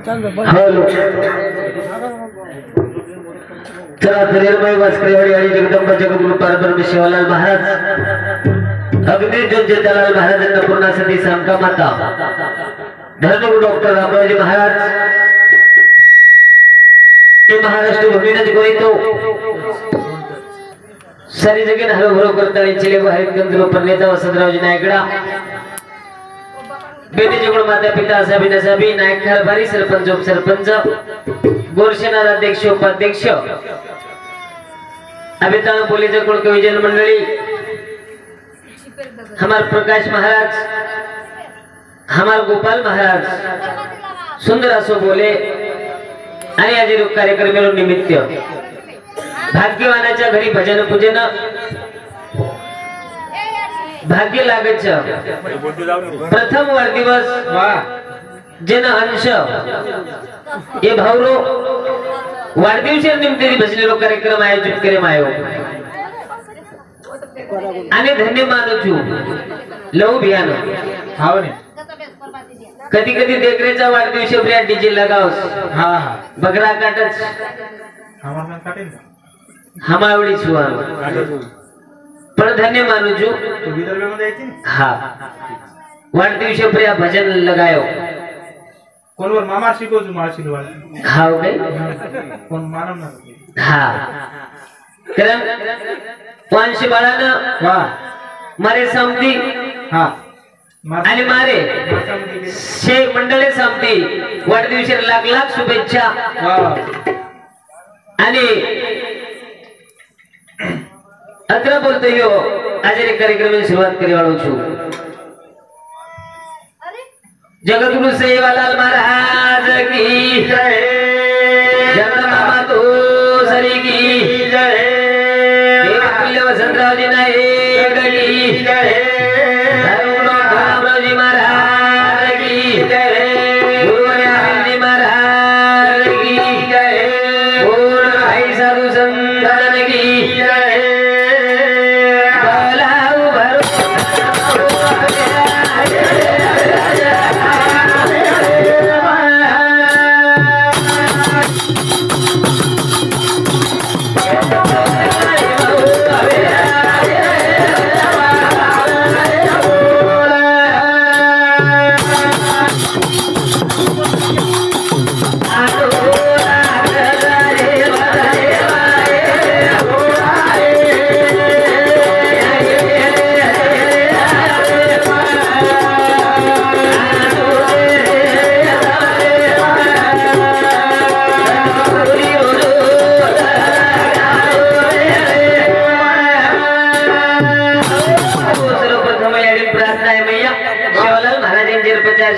hello चला धीरभाई वास्करेवाडी आणि जगदंबा जगद्गुरु परब्रह्म शिवालाल महाराज अगदी जोजलाल महाराजांना पूर्णासाठी समका माता धर्मगुरु डॉक्टर रामरावजी महाराज हे महाराष्ट्र भूमीनच गोवितो सारी जगीन हरोभरो करताना चिले बाहेर गंधर्व प्रणेता वसंतरावजी नायकडा बेटे जगुण माता पिता असाबी नसाबी नायक कारभारी सरपंच उपसरपंच गोरसेनार अध्यक्ष उपाध्यक्ष अभितान पोलीस कुल विजय मंडली हमार प्रकाश महाराज हमार गोपाल महाराज सुंदर असो बोले आणि आज कार्यक्रम निमित्त भाग्यवानाच्या घरी भजन पूजन भाग्य लागच प्रथम वाढदिवस जन अंश ये भावरो वाढदिवसा निमित्त बसलेलो कार्यक्रम आयोजित करे मायो आणि धन्य मानु छु लव भियान हावने कधी कधी देखरेचा वाढदिवस प्रिया डीजे लगावस हा हा बगरा काटच हमार काटेन हमावडी छुआ पण धन्य मानु छु विदर्भ मध्ये यायची हा वाढदिवस प्रिया भजन लगायो कोणवर मामा शिकवतो मला शिकवायला हाव काय कोण मानव ना हा कारण वांशी बाळानं वा मारे समती हा आणि मारे शे मंडळे समती वाढदिवसाला लाख लाख शुभेच्छा वा आणि अत्र बोलतो यो आजरे कार्यक्रमाची सुरुवात करी वाळू छु जगद्गुरु सेवालाल महाराज की जय जगदंबा मातो सरी की जय देवकुल्य वसंतरावजी नायक की जय धर्मगुरु रामरावजी महाराज की जय गुरुवर्य हरिजी महाराज की जय बोल भाई साधु संतन की जय बलाऊ भरो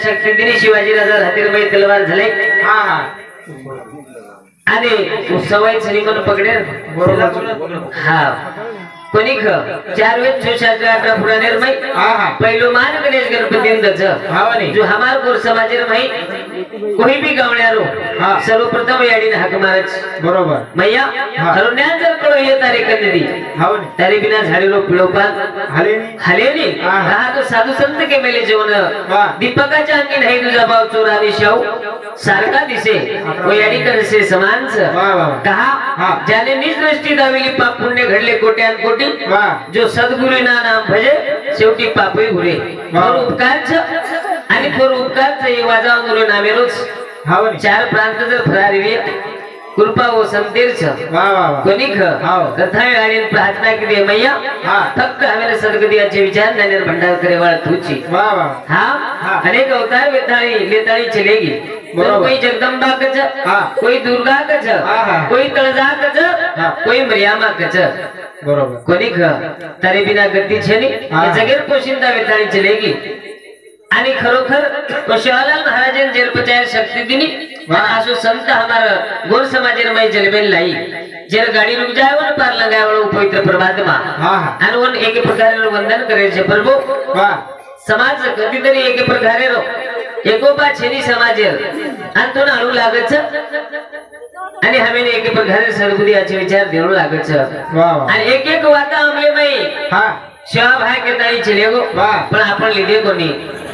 शक्तीदिनी शिवाजी राजा हातीरबाई तलवार झाले हा हा आणि सवय झाली म्हणून पकडे बरोबर हा कोणी ख चार वेद जोशाचा अकरा पुरा निर्मय हा हा पहिलो मान गणेश गणपती इंदच हावानी जो हमार गोर समाजेर मई कोई भी गावण्यारो हा सर्वप्रथम याडीने हाक मारच बरोबर मैया हरुण्यान जर कळो ये तारे कन्नदी हावनी तारे बिना झाडीरो पिळोपाल हालेनी हा तो साधू संत के मेले जेवण दीपकाच्या अंगी नाही तुझा भाव चोरावी शाऊ सारखा दिसे वो याडी करसे समानच कहा ज्याने निज दृष्टी दाविली पाप पुण्य घडले कोट्यान कोटी जो सद्गुरु ना नाम भजे शेवटी पापही घुरे और उपकारच आणि थोर उपकारच वाजावून गुरु नामेरोच हावनी चार प्रांत जर फरारीवे कृपा वो संतीर्थ वाह वाह कोणी ख कथा आणि प्रार्थना केली मैया फक्त हमें सद्गतियाचे विचार ननेर भंडार करे वाळ तुची वाह वाह हा अनेक अवतार वेताळी लेताळी चलेगी कोई जगदंबा कच कोई दुर्गा कच कोई तळजा कच कोई मरियामा कच बरोबर कोणी ख तारे बिना गती छेनी जगेर पोशिंदा वेताळी चलेगी आणि खरोखर शिवालाल महाराजन जेरपचाय शक्ती दिनी आसो संत हमारा गोर समाजेर मई जलबेल लाई जेर गाड़ी रुक जाए वन पार लगाए वाला पवित्र प्रभात मा आणि वन एक प्रकारे वंदन करे छे प्रभु समाज कधीतरी एक प्रकारे रो एकोपा छेनी समाजेर आणि तो नाळू लागत आणि हमें एक प्रकारे सर्वदियाचे विचार देऊ लागत आणि एक एक वाता हमले मई शिवा भाई के ताई चले गो पण आपण लिदे कोणी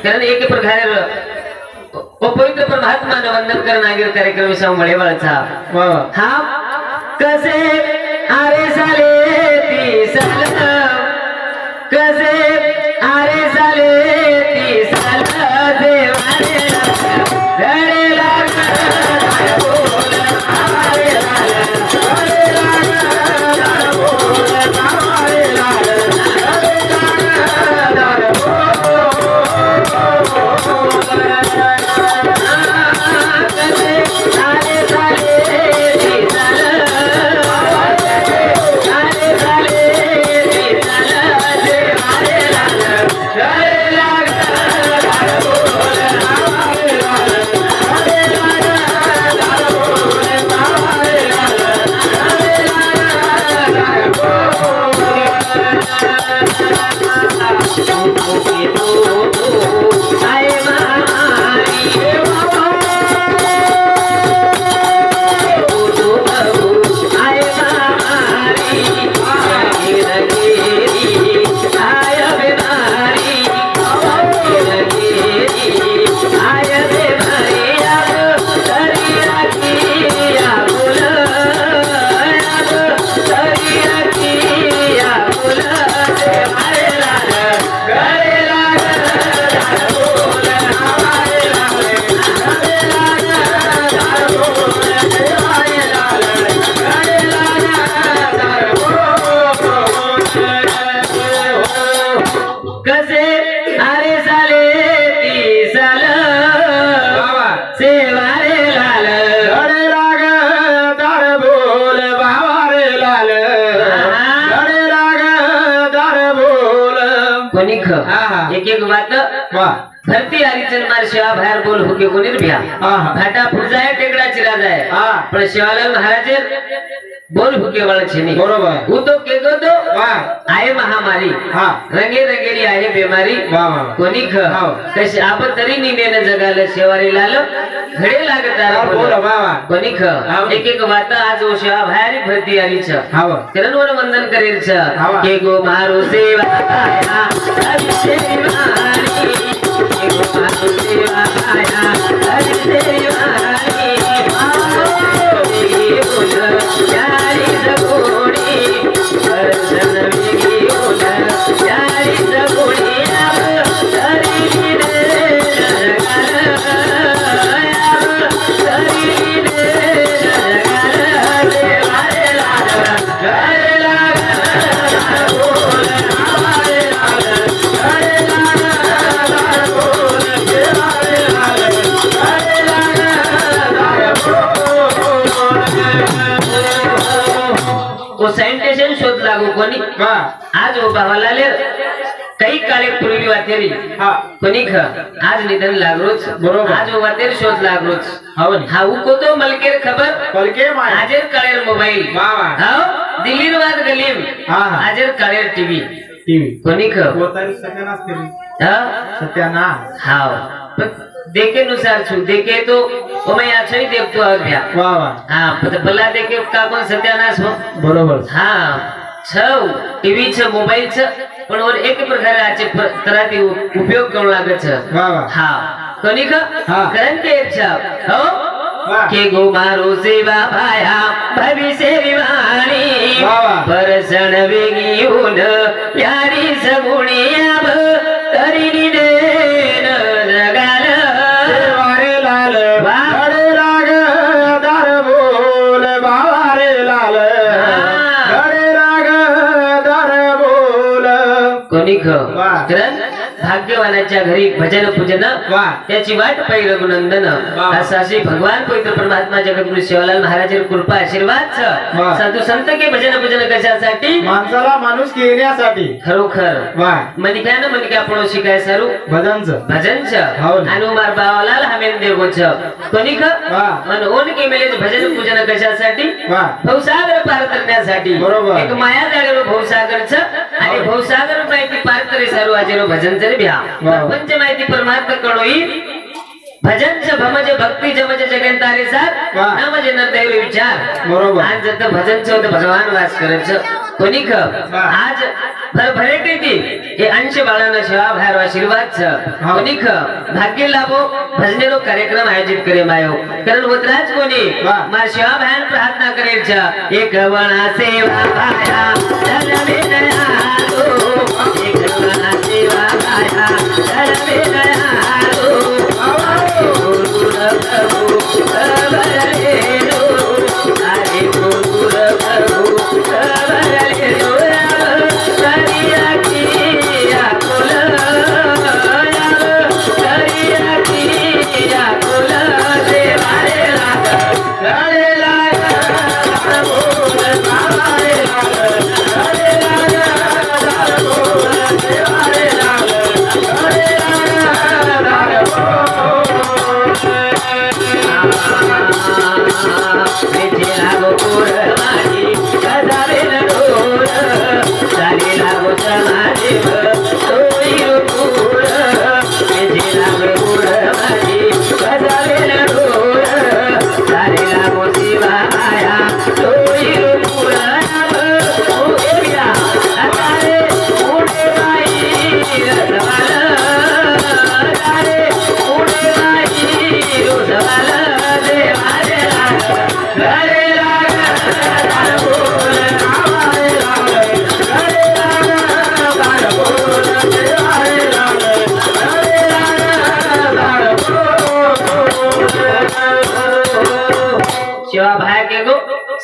कारण एक प्रकारे पवित्र परमात्मा वंदन कर नागीर कार्यक्रम सांभाळे वळचा हा कसे आरे साले ती साल कसे आरे साले ती साल देवारे धडे लाग बोल आरे लाल धडे लाग बोल आरे लाल धडे लाग एक एक बात धरती हरिचंद मार शिवा बाहेर बोल हुके कोणी भ्या घाटा फुजाय टेकडा चिरा जाय पण शिवालाल महाराज बोल हुके वाला छेनी बरोबर वो तो के गो तो आए महामारी रंगे रंगेरी आहे बीमारी कोणी ख कशी आप तरी निने जगाला शेवारी लाल घडे लागता बोल बाबा कोणी ख एक एक बात आज ओ शिवा बाहेर भरती आली छ किरणवर वंदन करेल छ के गो मारो सेवा आया अभिषेवानी के गो मारो सेवा आया अभिषेवानी यारी सगोड़ी दर्शन में बोला यारी सगोड़ी अब धरी रे धरी रे देवारे लाग बोल हमारे लाग बोल देवारे वो सॅनिटेशन शोध लागू कोणी आज वो भावालाले काही काळेपूर्वी वातेरी कोणी ख आज निधन लागरोच बरोबर आज वो वातेर शोध लागरोच हा उको तो मलकेर खबर पलके आजेर काळेर मोबाईल हाव दिल्लीर वाद गलीम आजेर काळेर टीव्ही कोणी ख सत्यानाश सत्यानाश हाव देखे नुसार छु देखे तो मैं अच्छा ही देखतो अभ्या वाह वाह हां भला देखे का कोण सत्यानाश हो बरोबर हां छव टीव्ही छ मोबाईल छ पण और एक प्रकार आचे तराती उपयोग करू लागे छ वाह वाह हां कोणी ख करन के छ हो के गो मारो सेवा भाया भविष्य विवाणी परसण वेगी होन यारी सगुणी अब तरी दे भाग्यवानाच्या घरी भजन पूजन त्याची वाट पाहि रघुनंदन असाशी भगवान पवित्र परमात्मा जगद्गुरु शिवलाल महाराज कृपा आशीर्वाद साधू संत के भजन पूजन कशासाठी माणसाला माणूस येण्यासाठी खरोखर मनिक्यान मनिक्या पडोशी काय सारू भजनच आणि उमार बावालाल हमेन देवोच कोणीक मन ओन के मेले भजन पूजन कशासाठी भवसागर पार करण्यासाठी एक माया जाळेलो भवसागरच आणि भवसागर माहिती पार करे सारू आजेरो भजन जरी भ्या पंच माहिती परमात्मा कडोई भजन च भमज भक्ती जमज जगंतारे साथ नामज नरदेव विचार बरोबर आज जत भजन च भगवान वास करच कोणी ख आज भरभरेटी ती हे अंश बाळांना सेवा बाहेर आशीर्वाद छ कोणीक भाग्य लाभो भजनेरो कार्यक्रम आयोजित करे मायो कारण होतराज कोणी मा सेवा बाहेर प्रार्थना करेल छ एक वणा सेवा भाया धर्मे दयालो एक वणा सेवा भाया धर्मे दयालो गुरु प्रभु भरलेलो हरे गुरु प्रभु भरलेलो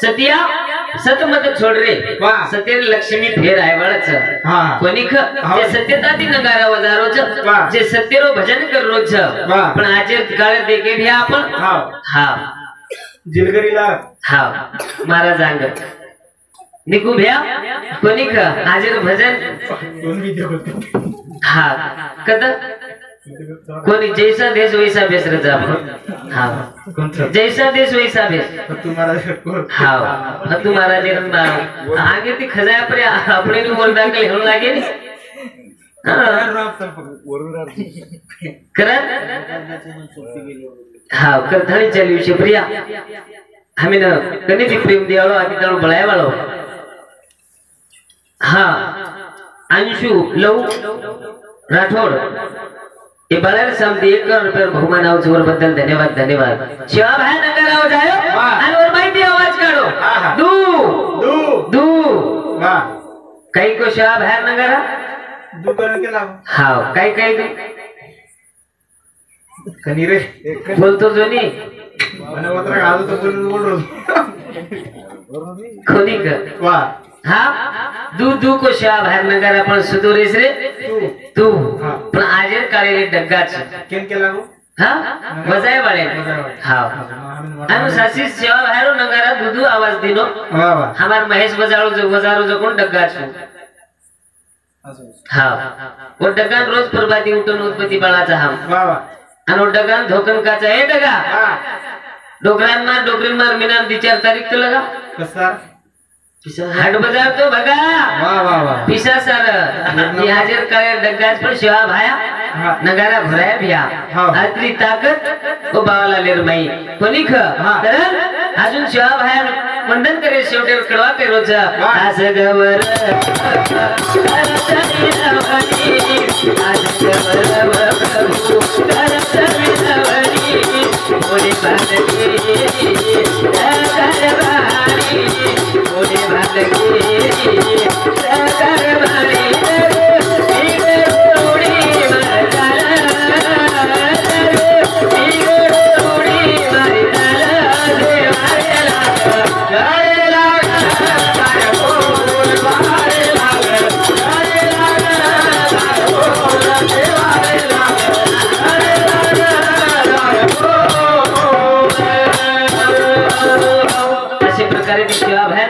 सतिया सतमत छोड़ रे सतेर लक्ष्मी फेर आहे वळच कोणीक जे सत्यताती नगारा वजारो छ जे सत्यरो भजन करलो छ पण आजे काळ देखे भी आपण हा जिलगरीला हा महाराज अंग निकू भ्या कोणीक आजे भजन दोन भी देवते हा कद कोणी जैसा देश वैसा भेस रजा हाँ जैसा देश वैसा भेस हाँ तुम्हारा जीवन में आगे ती खजाया पर अपने भी बोल डाल के हम लागे नहीं करत हाँ करथानी चली शिप्रिया हमें ना कने भी प्रेम दियालो आदि तालो बळाय वालो हाँ अंशु लव राठौड़ ये बलर समती 1 करोड़ रुपये बहुमान आओ जोर बदल धन्यवाद धन्यवाद शिवा भाई नगर आओ जायो और माहिती आवाज काढो दू दू दू काही को शिवा भाई नगर दू करण के लाव हां काही दू कनी रे बोलतो जोनी મને વતરા આદો તો બોલ कोणी कर वाह हाँ दू को शिवा बाहेर नगारा पण सुदूरेस रे तू पण आजे काळेले डग्गा छ केन के लागो हाँ वजाय वाले हाँ अनु सासी शिवा बाहेर नगारा दूधू आवाज दिनो वाह वाह हमार महेश वजारो जो कोण डग्गा छ हाँ वो डग्गा रोज प्रभाती उठून उत्पत्ती बाळाचा हम वाह वाह अनु डग्गा धोकन काचा हे डगा डोगरीन मार मीनाम 4 तारीख तो लगा कसा हाट बाजार तो बघा वाह वाह वाह पिसा सर ये हाजिर करे डग्गाज पर शिवा भाया नगारा भराय भ्या आत्री ताकद ओ बावाला लेरमाई कोणीख तर अजून शिवा भाया वंदन करे शेवटे कडवा पेरो छ आस गवर आस गवर प्रभू करत विनवणी मोरे बालकी करवाणी मोरे बालकी करवाणी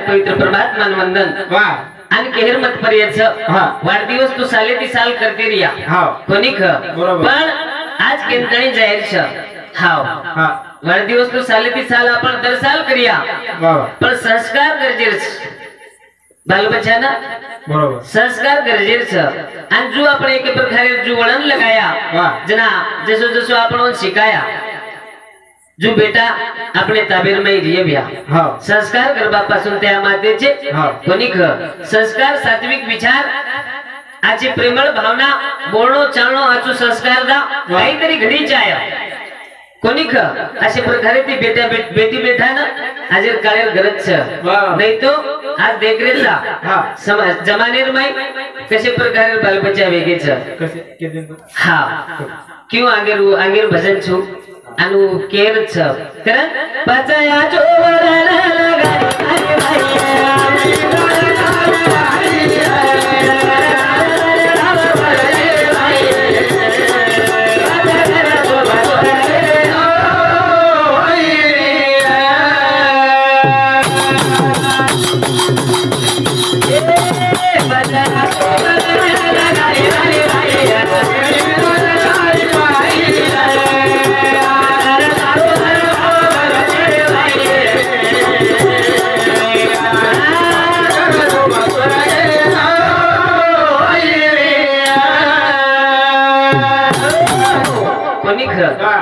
पवित्र प्रभात मान वंदन वाह आणि केहर मत पर्यंत वाढदिवस तू साले ती साल करते रिया कोणी ख पण आज केंतणी जाहीर छ हाव वाढदिवस तू साले ती साल आपण दर साल करिया पण संस्कार गरजेचं बाल बच्चा ना बरोबर संस्कार गरजेचं आणि जो आपण एक प्रकारे जो वळण लगाया जना जसो जसो आपण शिकाया जो बेटा अपने ताबेर में रिये भ्या संस्कार गर्भापासून त्या मातेचे कोणी ख संस्कार सात्विक विचार आची प्रेमळ भावना बोलणो चालणो आचो संस्कार दा काहीतरी घडीच आहे कोणी ख अशा प्रकारे ती बेटी बेटा ना आज काळेर गरज नाही तो आज देखरेचा समाज जमानेर माई कशा प्रकारे बालबच्चा वेगेच हा क्यों आगेर भजन छु अनु केर छ कारण पचाया चोवराला लगारी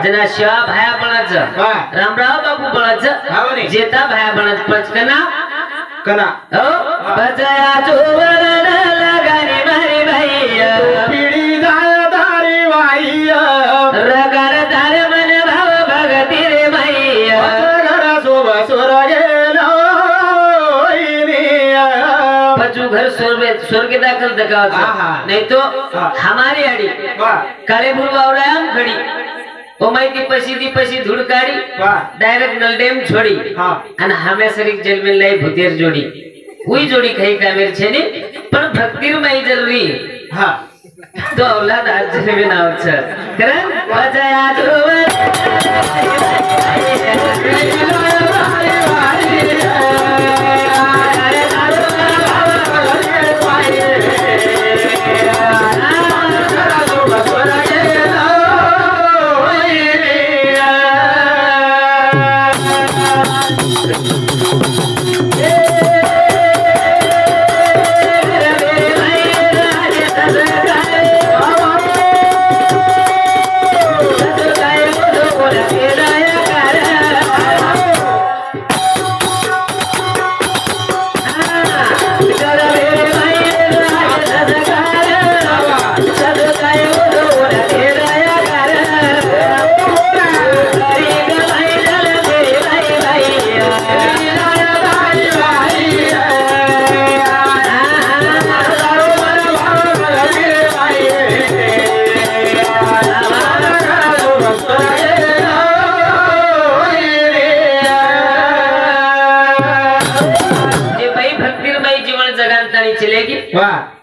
जना शिवा भाया बनाचं रामराव बापू बनाचं जेता भाया बनाचं पचकना कना हो बजाया चोवराला लगारी मारी भैया पिढी दारी वाईया रगार दार मन भाव भगती रे मैया घर सोबा सोरा गेलो बच्चू घर स्वर्ग दाखल दकावचं नहीं तो हमारी आड़ी काले भूल बावराम खड़ी ओ माहिती पशी धूळ काढी डायरेक्ट नलडेम छोडी आणि हमे सरीक जेल में लाई भूतेर जोडी हुई जोडी काही कामेर छे ने पण भक्तिर माई जरूरी हा तो औलाद आज में नाव छ कारण बजाया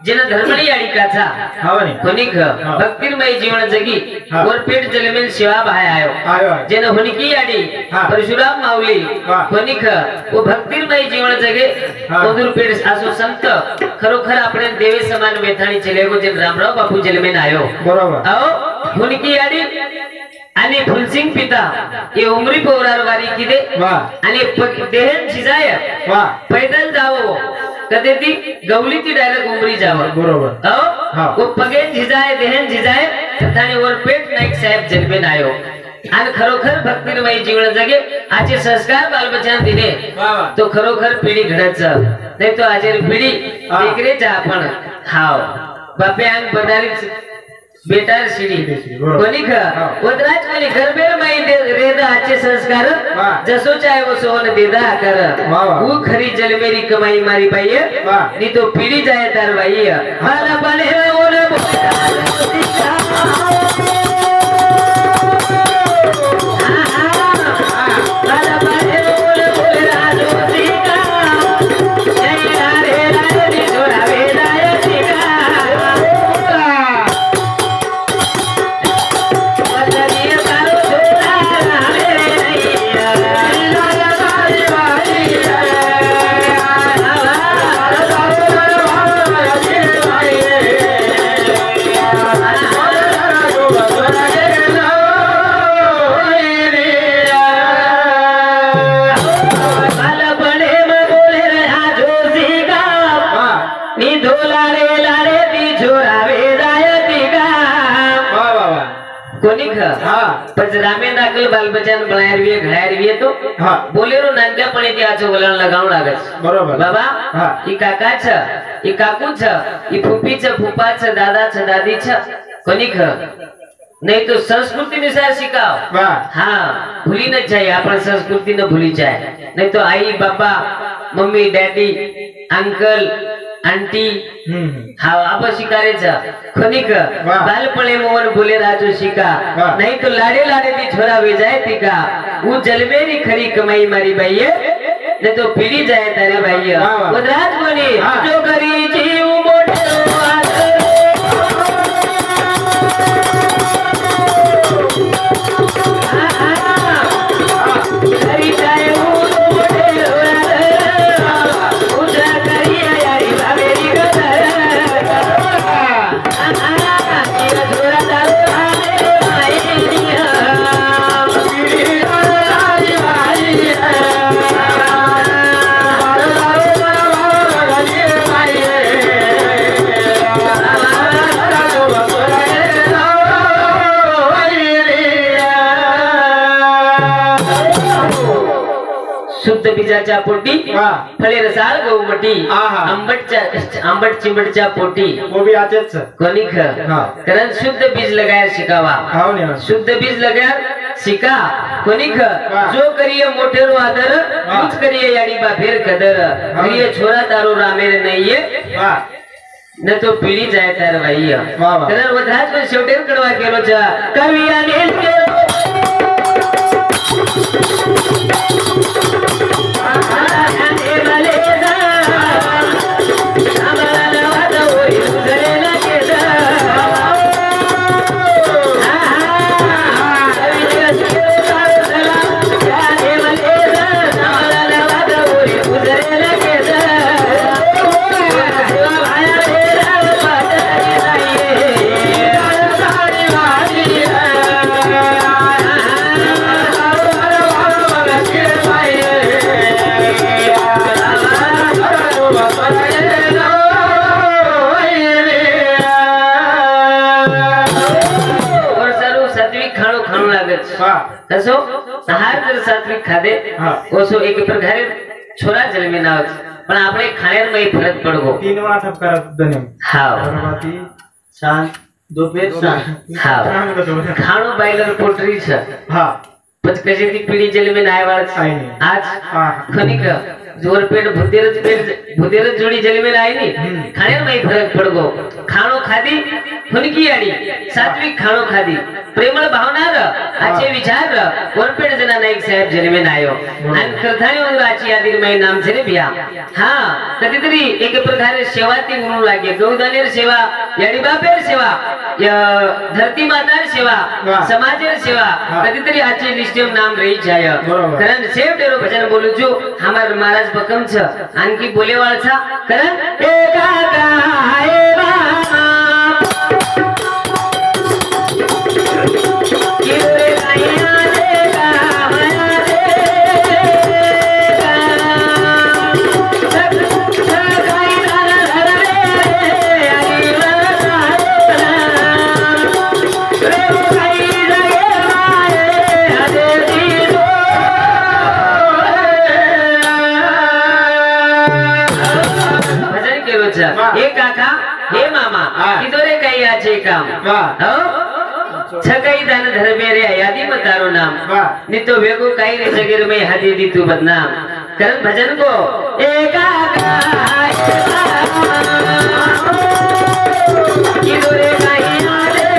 जिना धर्मणी अडिकाचा होनिक भक्तिमय जीवन जगी और पेट जलमेल शिवा भाई आयो जेना होनिकी अडी परशुराम माऊली होनिक वो भक्तिमय जीवन जगे मधुर पेट आसो संत खरोखर अपने देवी समान वेथाणी चले गो जेन रामराव बापू जलमेन आयो बरोबर आओ होनिकी अडी आणि फुलसिंग पिता ये उमरी पौरार वारी किदे आणि देहन शिजाय पैदल जावो कदे ती गवली ती डायरेक्ट उमरी जावं बरोबर हो वो पगेन झिजाय देहन झिजाय आणि वर पेट नाईक साहेब जन्मेन आयो आणि खरोखर भक्तिमय जीवन जगे आचे संस्कार बालबच्चान दिले तो खरोखर पिढी घडच नाही तो आजे पिढी देखरेच आपण हाव बापे अंग बदारी बेटार शिडी कोणी वदराज कोणी गरबेर माई रेदा आचे संस्कार जसो चाहे वो सोहन देदा कर वो खरी जल मेरी कमाई मारी पाइए नी तो पीड़ी जाए तार भाई माला बने ओन माला बने ओन बोले राजो सीका जय राधे राधे छोरा वेदाय सीका પછી રામે નાકલ બાલ બચાન બનાયરવીએ ઘડાયરવીએ તો બોલેરો નાનક્યાપણે થી આછો વલણ લગાવણ લાગે છે બરોબર બાબા ઈ કાકા છે ઈ કાકુ છે ઈ ફૂફી છે ફૂફા છે દાદા છે દાદી છે કોની ખર नहीं तो संस्कृति अनुसार सिखाओ हाँ भूली न जाए अपन संस्कृति न भूली जाए नहीं तो आई बाबा मम्मी डैडी अंकल आंटी हाँ आप शिकारे जा खनिक बालपणे मोहन बोले राजू शिका नहीं तो लाडे लाडे भी छोरा वे जाए तिका वो जलमेरी खरी कमाई मारी भाई नहीं तो पीड़ी जाए तारे भाई उदराज बनी जो करी जीव मोटे शुद्ध बीजाच्या पोटी फळे रसाळ गौमटी आंबट चिंबटच्या पोटी वो भी आतेच कोणी कारण शुद्ध बीज लगाया शिकावा शुद्ध बीज लगाया शिका कोणी जो करिए मोठेरो आदर कुछ करिए याडी बा फेर कदर करिए छोरा तारो रामेर नाहीये न तो पीडी जाय तार भाई कारण वधाज पण शेवटेर कडवा केलो छ कवियाने केलो तसो आहार जर सात्विक खादे ओसो एक प्रकारे छोरा जन्मे ना पण આપણે ખાણેર માં ફરક પડવો तीन वा ठपकार दने हां परमाती शांत दो पेट शांत हां खाणो बायलर पोटरी છે हां પછી કશેથી પીડી જન્મે ના આવ્યા आज ખનિક जोर पेट भुदेर जोड़ी जन्मे आई नी खाणेर में फरक पड़गो खाणो खादी हुनकी आडी सात्विक खाणो खादी प्रेमळ भावना र आचे विचार र वरपेट जना नाईक साहेब जन्मे आयो आणि करथाणी वंदर आची यादीर में नाम छे रे बिया हां कधीतरी एक प्रकारे सेवाती म्हणू लागे गौदानेर सेवा याडी बापेर सेवा धरती मातार सेवा समाजेर सेवा कधीतरी आचे निश्चय नाम रही जाय कारण सेव डेरो भजन बोलू जो हमार महाराज बकम छ आणखी बोलेवाळ छ कारण एका गाय हे काका हे मामा किदोरे काही आचे काम हो छकई दान धर्मे रे यादी में तारो नाम नि तो वेगो काही रे जगेर में हादी दी तू बदनाम करन भजन को ए काका किदोरे काही आले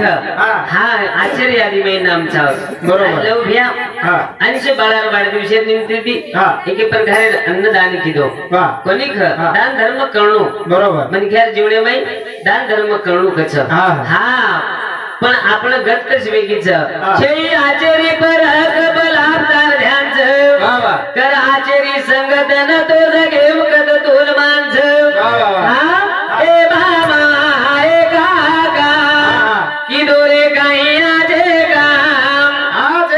हा आचार्य आदि में नाम छा बरोबर लवभ्या आणि से बाळार वाढदिवशी निमित्ती एके प्रकारे अन्नदान कीधो कोणिक दान धर्म करणो बरोबर मनख्यार जीवनेमय दान धर्म करणो कछ हा पण आपण गत कस वेगीच छे आचार्य पर हक बलात्कार ध्यान कर आचार्य संगत न तो जगे मुकत तोल मानस हा ए बाबा ए काका की दोरे काही आजे काम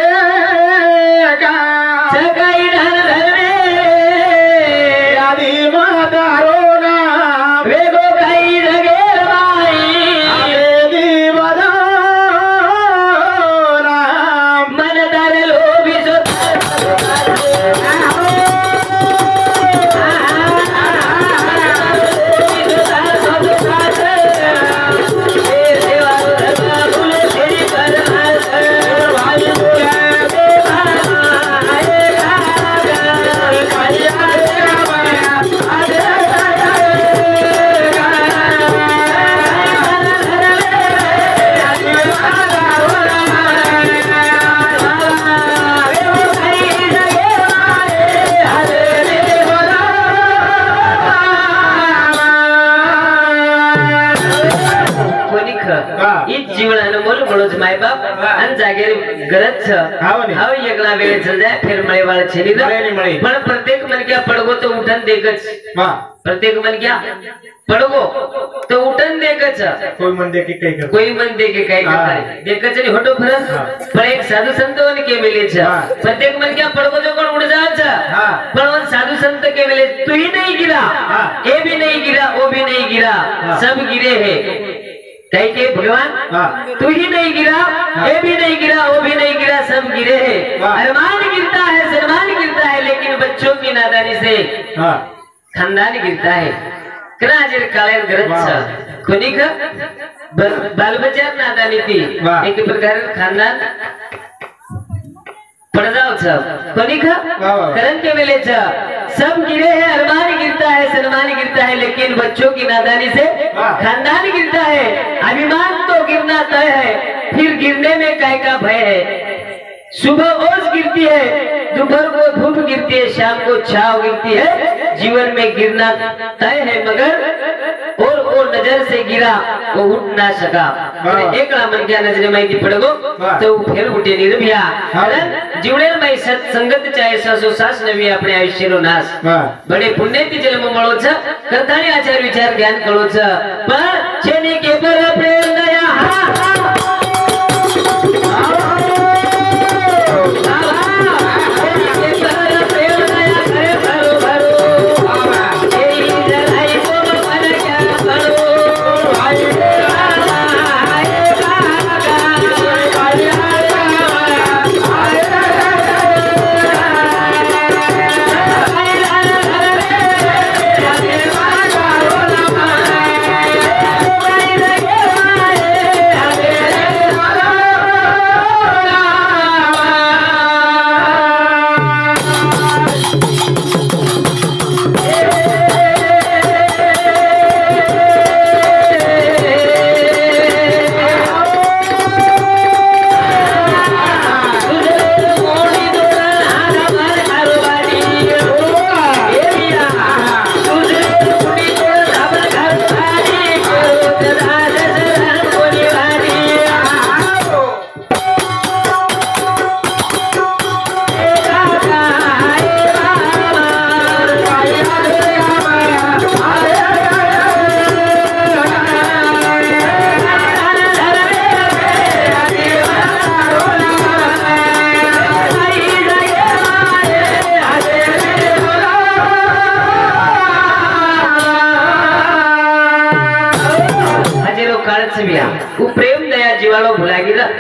सकाळी धन धर्मे आधी म्हातारो ना वेगो काही जगे बाई मन तर लोभी जीवन बोल बोलोच माय बाप आणि जागेर गरज हाव एकला वेळ जाय फिर मळे वाळ छेली पण प्रत्येक मनक्या पडगो तो उठन देगच प्रत्येक मनक्या पडगो तो उठन देगच कोई मन दे के काय कर कोई मन दे के काय करता देगच आणि होटो फरक पण एक साधू संत वन के मिले छ प्रत्येक मनक्या पडगो जो कोण उड़ जाव छ पण वन साधू संत के मिले तू ही नहीं गिरा ए भी नहीं गिरा वो भी नहीं गिरा सब गिरे हैं कहीं के भगवान तू ही नहीं गिरा ये भी नहीं गिरा वो भी नहीं गिरा सब गिरे हैं अरमान गिरता है सलमान गिरता है लेकिन बच्चों की नादानी से खानदान गिरता है कराजर कालेर गरज कोनी का बाल बच्चा नादानी थी एक प्रकार खानदान पड़ जाओ सब कोनी का करण के मेले सब गिरे हैं अरमान गिरता है सलमान गिरता है लेकिन बच्चों की नादानी से खानदान गिरता है अभिमान तो गिरना तय है फिर गिरने में काय का भय है सुबह ओस गिरती है दोपहर को धूप गिरती है शाम को छाव गिरती है जीवन में गिरना तय है मगर और नजर से गिरा वो उठ ना सका एक मन क्या नजर माहिती पड़गो तो फिर उठे निर्भया जीवनेर में सत्संगत चाहे ससो सास नवी अपने आयुष्य रो नाश बड़े पुण्य थी जन्म मळो छ करतानी आचार विचार ज्ञान कळो छ पण छेने के पर प्रेम दया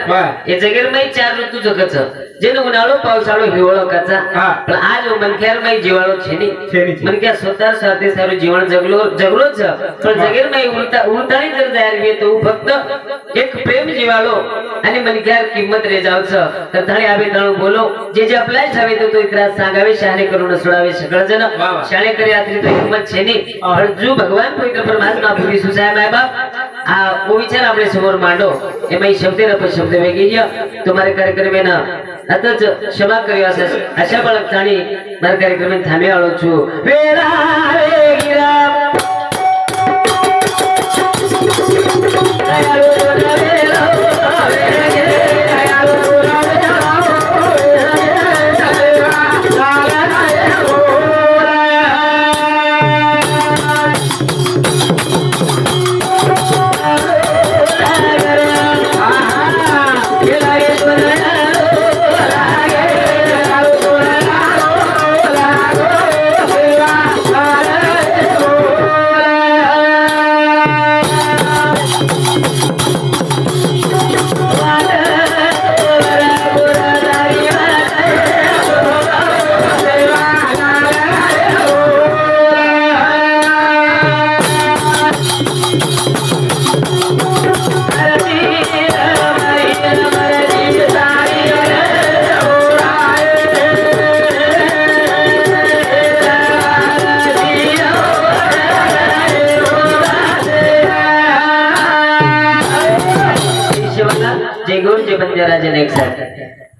हा ये जगेर में चार ऋतु जगच जेन उन्हाळो पावसाळो हिवाळो काचा पण आज मनख्यार में जीवाळो छेनी मनख्या स्वतः साथे सारो जीवन जगलो छ पण जगेर में उलटाई जर जायर गे तो फक्त एक प्रेम जीवाळो आणि मनख्यार किंमत रे जाव छ तर थाळी आबे ताळो बोलो जे अप्लाय छावे तो इतरा सांगावे शहाणे करून सोडावे सगळ जन शाळे करे आतली तो हिम्मत छेनी पण जो भगवान पवित्र परमात्मा भूरी सुसाय माय बाप આ વિચાર આપણે સમોર માંડો એમાં શબ્દ ને શબ્દ વેગી ગયા તમારે કાર્યક્રમ અતજ ક્ષમા કર્યો હશે આશા બાળક જાણી મારા કાર્યક્રમ થામે આવો છું વેરા વેગી રામ जय गुरु जय बंजारा जय नेक साथ